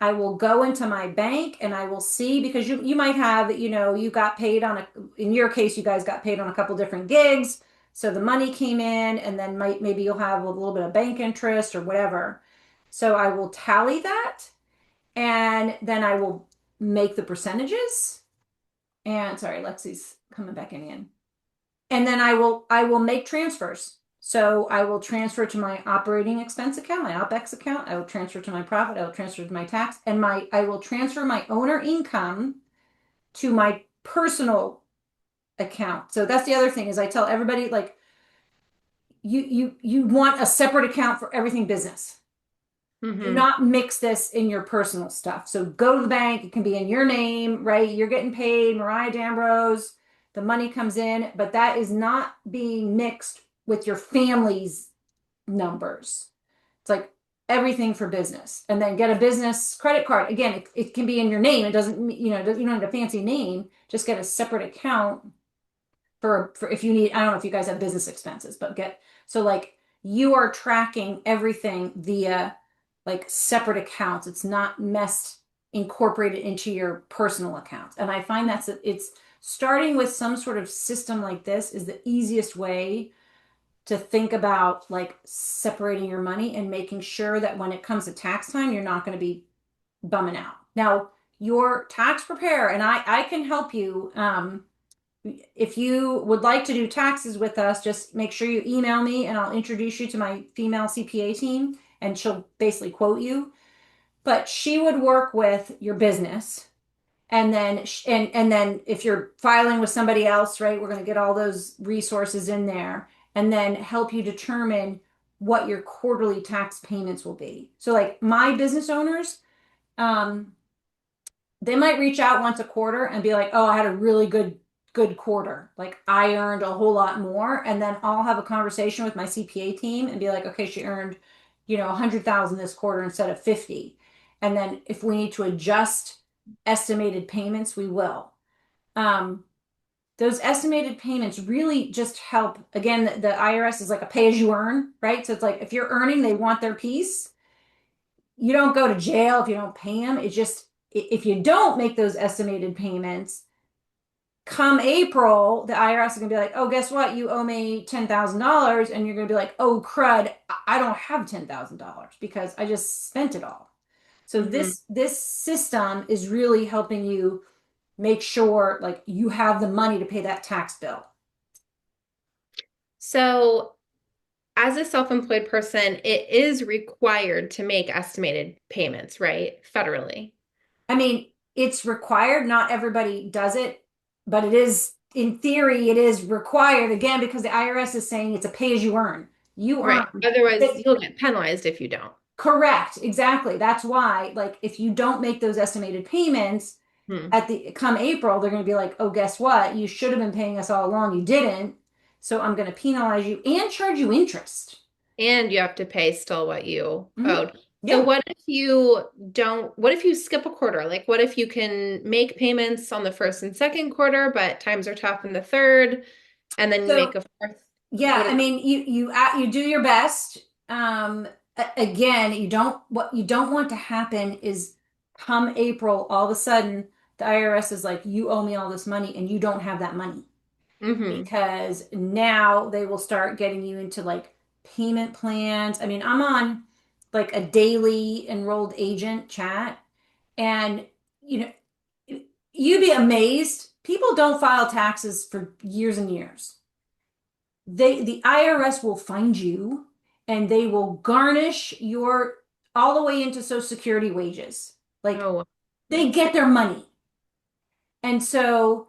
I will go into my bank and I will see because you might have, you got paid on in your case, you guys got paid on a couple different gigs. So the money came in and then maybe you'll have a little bit of bank interest or whatever. So I will tally that and then I will make the percentages. And sorry, Lexi's coming back in again. And then I will make transfers. So I will transfer to my operating expense account, my OpEx account. I will transfer to my profit. I will transfer to my tax, and I will transfer my owner income to my personal account. So that's the other thing is I tell everybody like you want a separate account for everything business. Do Mm-hmm. not mix this in your personal stuff. So go to the bank. It can be in your name, right? You're getting paid, Mariah Dambrose. The money comes in, but that is not being mixed with your family's numbers. It's like everything for business. And then get a business credit card. Again, it can be in your name. It doesn't, you don't have a fancy name. Just get a separate account for if you need, I don't know if you guys have business expenses, but so like you are tracking everything via like separate accounts. It's not incorporated into your personal accounts. And I find it's starting with some sort of system like this is the easiest way to think about like separating your money and making sure that when it comes to tax time, you're not going to be bumming out. Now, your tax preparer, and I can help you. If you would like to do taxes with us, just make sure you email me and I'll introduce you to my female CPA team and she'll basically quote you. But she would work with your business and then and then if you're filing with somebody else, right, we're going to get all those resources in there and then help you determine what your quarterly tax payments will be. So like my business owners, um, they might reach out once a quarter and be like, "Oh, I had a really good quarter. Like I earned a whole lot more." And then I'll have a conversation with my CPA team and be like, "Okay, she earned, 100,000 this quarter instead of 50." And then if we need to adjust estimated payments, we will. Um, those estimated payments really just help. Again, the IRS is like a pay as you earn, right? So it's like if you're earning, they want their piece. You don't go to jail if you don't pay them. It's just if you don't make those estimated payments, come April, the IRS is going to be like, "Oh, guess what? You owe me $10,000." And you're going to be like, "Oh, crud, I don't have $10,000 because I just spent it all." So Mm-hmm. this system is really helping you make sure like you have the money to pay that tax bill. So, as a self-employed person, it is required to make estimated payments, right? Federally. I mean, it's required. Not everybody does it, but it is, in theory, it is required again because the IRS is saying it's a pay as you earn. You Right. earn. Otherwise, It, you'll get penalized if you don't. correct. Exactly. That's why, like, if you don't make those estimated payments Hmm. at the come April, they're going to be like, "Oh, guess what? You should have been paying us all along. You didn't. So I'm going to penalize you and charge you interest." And you have to pay still what you Hmm. owed. So Yeah. what if you skip a quarter? Like what if you can make payments on the first and second quarter, but times are tough in the third, and then you make So a fourth? yeah, What I is mean, you do your best. Again, what you don't want to happen is come April, all of a sudden the IRS is like, "You owe me all this money," and you don't have that money mm-hmm. because now they will start getting you into like payment plans. I mean, I'm on like a daily enrolled agent chat, and you know, you'd be amazed. People don't file taxes for years and years. The IRS will find you and they will garnish your all the way into Social Security wages. Like Oh, they no. get their money. And so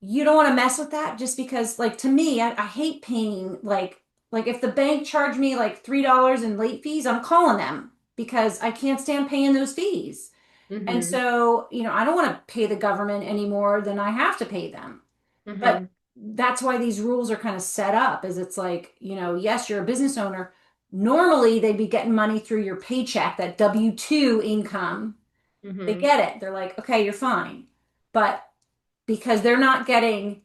you don't want to mess with that just because, like, to me, I hate paying like if the bank charged me like $3 in late fees, I'm calling them because I can't stand paying those fees. And Mm-hmm. so, I don't want to pay the government any more than I have to pay them. But Mm-hmm. that's why these rules are kind of set up, is it's like, yes, you're a business owner. Normally they'd be getting money through your paycheck, that W-2 income. They Mm-hmm. get it. They're like, okay, you're fine. But because they're not getting,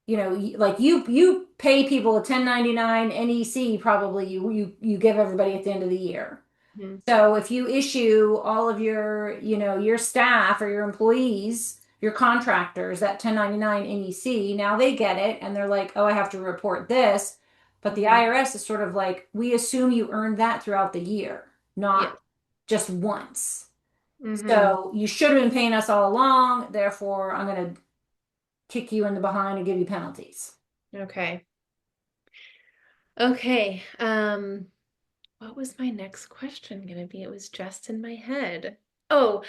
like you pay people a 1099 NEC, probably you give everybody at the end of the year. Mm-hmm. So if you issue all of your, your staff or your employees, your contractors, that 1099 NEC, now they get it and they're like, oh, I have to report this. But the Mm-hmm. IRS is sort of like, we assume you earned that throughout the year, Yeah. not just once. Mm-hmm. So you should have been paying us all along. Therefore, I'm going to kick you in the behind and give you penalties. Okay. Okay. What was my next question gonna be? It was just in my head. Oh,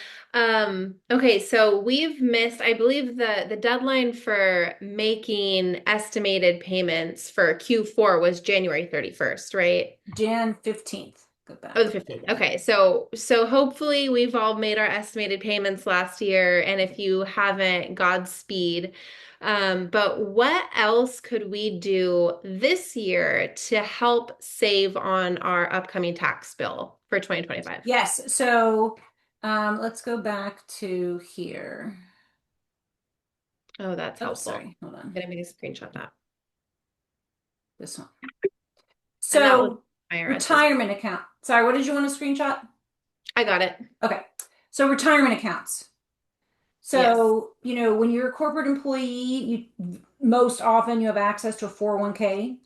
okay, so we've missed, I believe the deadline for making estimated payments for Q4 was January 31st, right? Jan 15th. Go Oh, back. the 15th. Okay. So hopefully we've all made our estimated payments last year. And if you haven't, Godspeed. But what else could we do this year to help save on our upcoming tax bill for 2025? Yes. So let's go back to here. Oh, that's Oh, helpful. sorry. Hold on. I'm gonna make a screenshot of that. This one. And that was So IRS's. retirement account. Sorry, what did you want to screenshot? I got it. Okay. So retirement accounts. Yes. So, when you're a corporate employee, most often you have access to a 401k,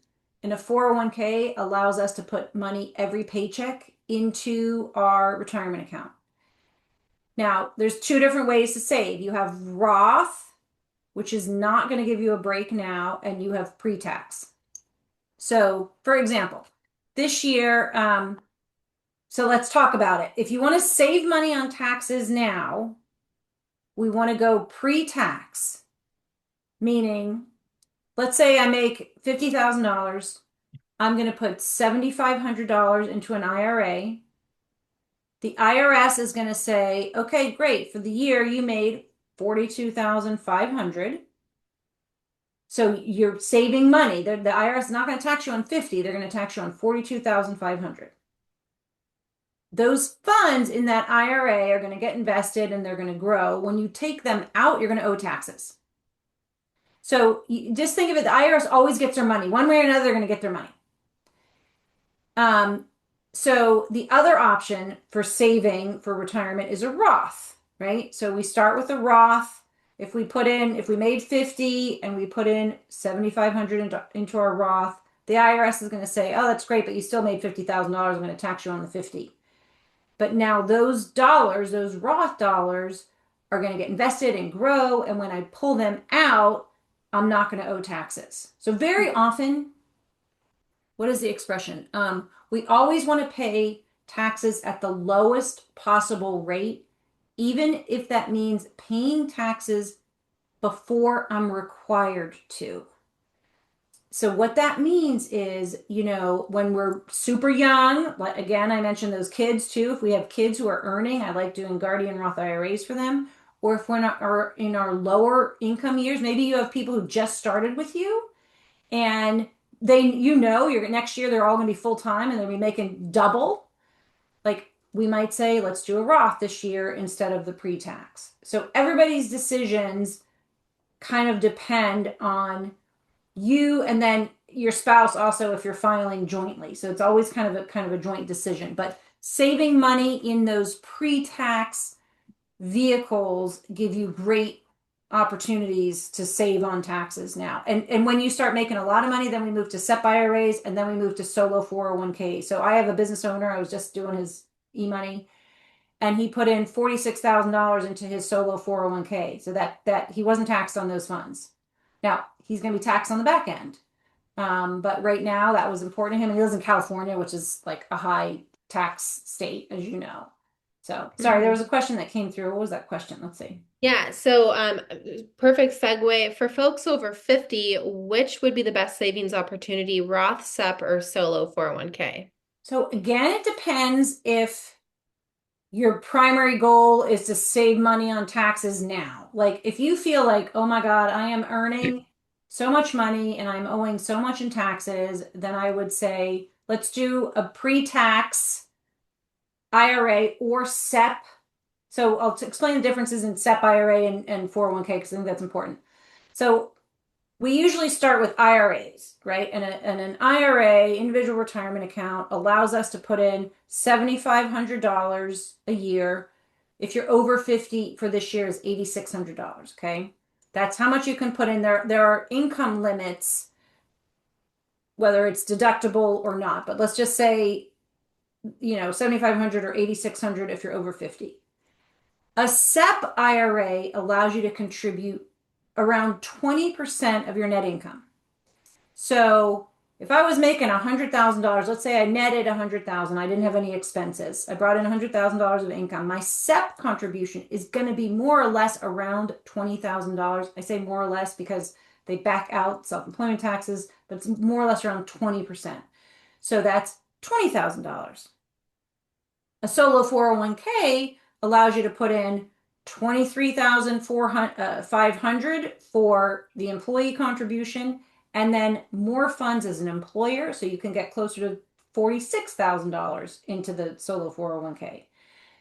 and a 401k allows us to put money every paycheck into our retirement account. Now, there's two different ways to save. You have Roth, which is not going to give you a break now, and you have pre-tax. So, for example, this year, so let's talk about it. If you want to save money on taxes now, we want to go pre-tax, meaning, let's say I make $50,000. I'm going to put $7,500 into an IRA. The IRS is going to say, okay, great. For the year, you made 42,500. So you're saving money. The IRS is not going to tax you on 50. They're going to tax you on 42,500. Those funds in that IRA are going to get invested and they're going to grow. When you take them out, you're going to owe taxes. So just think of it, the IRS always gets their money. One way or another, they're going to get their money. Um, so the other option for saving for retirement is a Roth, right? So we start with a Roth. If we made 50 and we put in 7,500 into our Roth, the IRS is going to say, oh, that's great, but you still made $50,000. I'm going to tax you on the 50. But now those dollars, those Roth dollars, are going to get invested and grow. And when I pull them out, I'm not going to owe taxes. So very often, what is the expression? We always want to pay taxes at the lowest possible rate, even if that means paying taxes before I'm required to. So what that means is, when we're super young, like again, I mentioned those kids too. If we have kids who are earning, I like doing Guardian Roth IRAs for them. Or if we're not, or in our lower income years, maybe you have people who just started with you and you're next year they're all going to be full time and they'll be making double. Like we might say, let's do a Roth this year instead of the pre-tax. So everybody's decisions kind of depend on you and then your spouse also if you're filing jointly. So it's always kind of a joint decision. But saving money in those pre-tax vehicles give you great opportunities to save on taxes now. And when you start making a lot of money, then we move to SEP IRAs and then we move to solo 401k. So I have a business owner, I was just doing his e-money and he put in $46,000 into his solo 401k. So that he wasn't taxed on those funds. Now, he's going to be taxed on the back end. But right now that was important to him. And he lives in California, which is like a high tax state, as you know. So, sorry, there Mhm. was a question that came through. What was that question? Let's see. Yeah, so perfect segue. For folks over 50, which would be the best savings opportunity, Roth, SEP, or solo 401k? So again, it depends if your primary goal is to save money on taxes now. Like if you feel like, oh my God, I am earning so much money and I'm owing so much in taxes, then I would say let's do a pre-tax IRA or SEP. So I'll explain the differences in SEP IRA and 401k because I think that's important. So we usually start with IRAs, right? And an IRA, individual retirement account, allows us to put in $7,500 a year. If you're over 50 for this year is $8,600, okay? That's how much you can put in there. There are income limits, whether it's deductible or not, but let's just say, 7,500 or 8,600 if you're over 50. A SEP IRA allows you to contribute around 20% of your net income. So if I was making $100,000, let's say I netted 100,000, I didn't have any expenses. I brought in $100,000 of income. My SEP contribution is going to be more or less around $20,000. I say more or less because they back out self-employment taxes, but it's more or less around 20%. So that's $20,000. A solo 401k allows you to put in 23,500 for the employee contribution and then more funds as an employer so you can get closer to $46,000 into the solo 401k.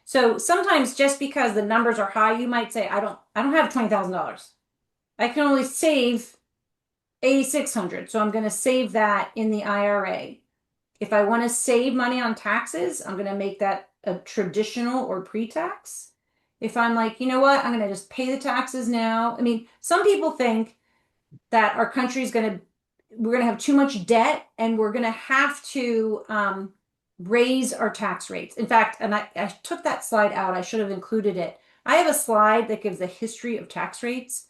So sometimes just because the numbers are high, you might say I don't have $20,000. I can only save 8,600. So I'm going to save that in the IRA. If I want to save money on taxes, I'm going to make that a traditional or pre-tax. If I'm like, you know what, I'm going to just pay the taxes now. I mean, some people think that our country is going to, we're going to have too much debt and we're going to have to raise our tax rates. In fact, and I took that slide out, I should have included it. I have a slide that gives the history of tax rates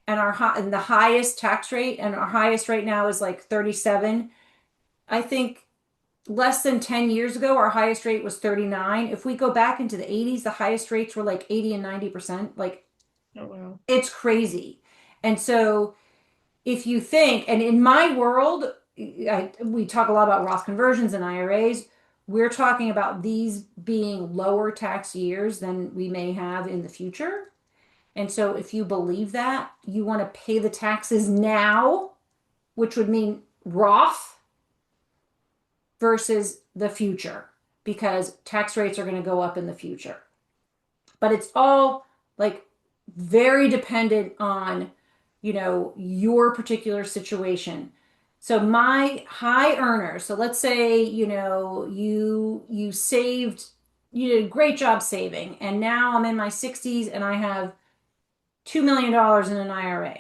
and and the highest tax rate, and our highest right now is like 37. I think less than 10 years ago, our highest rate was 39. If we go back into the 80s, the highest rates were like 80 and 90%. Like Oh, wow. it's crazy. And so if you think, and in my world, we talk a lot about Roth conversions and IRAs. We're talking about these being lower tax years than we may have in the future. And so if you believe that, you want to pay the taxes now, which would mean Roth versus the future because tax rates are going to go up in the future. But it's all like very dependent on, your particular situation. So my high earners, so let's say, you saved, you did a great job saving, and now I'm in my 60s and I have $2 million dollars in an IRA.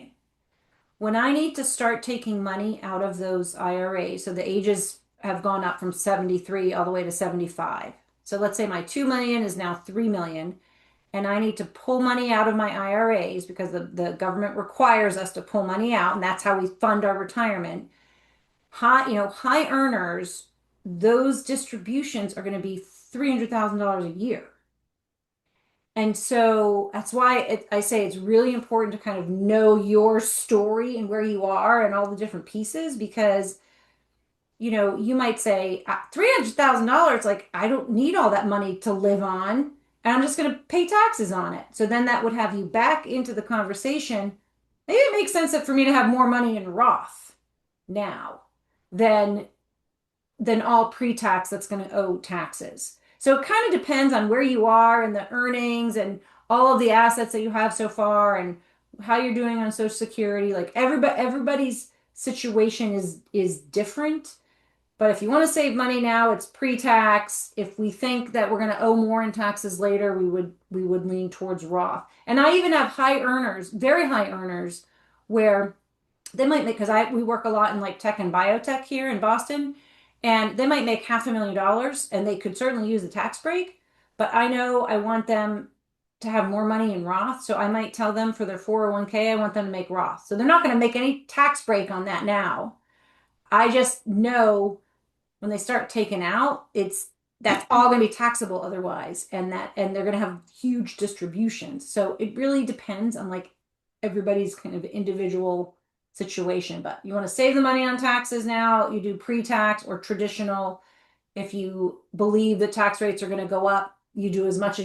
When I need to start taking money out of those IRAs, so the ages have gone up from 73 all the way to 75. So let's say my 2 million is now 3 million and I need to pull money out of my IRAs because the government requires us to pull money out and that's how we fund our retirement. High earners, those distributions are going to be $300,000 a year. And so that's why I say it's really important to kind of know your story and where you are and all the different pieces because, you might say $300,000, like I don't need all that money to live on, and I'm just going to pay taxes on it. So then that would have you back into the conversation. Maybe it makes sense that for me to have more money in Roth now than all pre-tax that's going to owe taxes. So it kind of depends on where you are and the earnings and all of the assets that you have so far and how you're doing on Social Security. Like everybody's situation is different. But if you want to save money now, it's pre-tax. If we think that we're going to owe more in taxes later, we would lean towards Roth. And I even have high earners, very high earners, where they might make because I we work a lot in like tech and biotech here in Boston, and they might make $500,000 and they could certainly use a tax break, but I know I want them to have more money in Roth, so I might tell them for their 401k, I want them to make Roth. So they're not going to make any tax break on that now. I just know when they start taking out, that's all going to be taxable otherwise, and they're going to have huge distributions. So it really depends on like everybody's kind of individual situation. But you want to save the money on taxes now, you do pre-tax or traditional. If you believe that tax rates are going to go up, you do as much as you